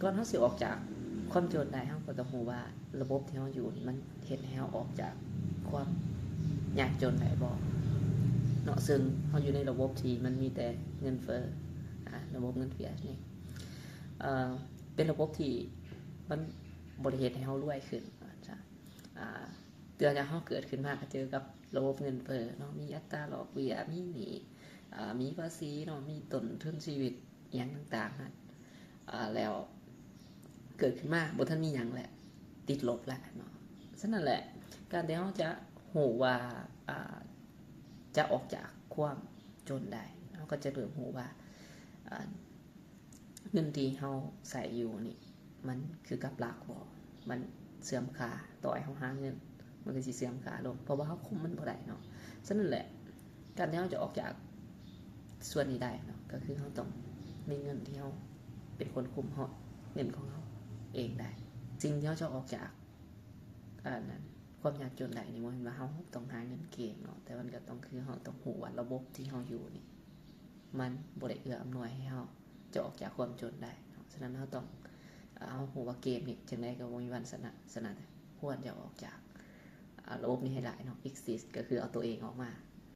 ก่อนเขาสิออกจากความจนได้เขาก็ต้องรู้ว่าระบบที่เขาอยู่มันเฮ็ดให้เขาออกจากความยากจนได้บ่เนาะซึ่งเขาอยู่ในระบบที่มันมีแต่เงินเฟ้อระบบเงินเฟ้อนี่เป็นระบบที่มันบ่ได้เฮ็ดให้เขารวยขึ้นจ้ะเตือนให้เขาเกิดขึ้นมาก็เจอกับระบบเงินเฟ้อเนาะมีอัตราดอกเบี้ยมีหนี้มีภาษีเนาะมีต้นทุนชีวิตอหย่างต่างๆนะแล้วเกิดขึ้นมาบ่ทันมีหยังแหละติดลบแล้วเนาะฉะนั้นแหละการที่เราจะรู้ว่าจะออกจากความจนได้เราก็จะเริ่มรู้ว่าเงินที่เราใส่อยู่นี่มันคือกับหลักบ่มันเสื่อมค่าต่อให้เราหาเงินมันก็สิเสื่อมค่าลงเพราะว่าเราคุมมันบ่ได้เนาะฉะนั้นแหละการที่เราจะออกจากส่วนนี้ได้เนาะก็คือเราต้องมีเงินที่เราเป็นคนคุมเงินของเราเองได้สิ่งที่เราจะออกจากนั้นความยากจนได้นี่บ่แม่นว่าเราต้องหาเงินเก่งเนาะแต่มันก็ต้องคือเราต้องรู้ว่าระบบที่เราอยู่นี่มันบ่ได้เอื้ออำนวยให้เราจะออกจากความจนได้เนาะฉะนั้นเราต้องเอารู้ว่าเกมนี่จังได๋ก็บ่มีวันชนะควรจะออกจากระบบนี้ให้ได้เนาะ exit ก็คือเอาตัวเองออกมา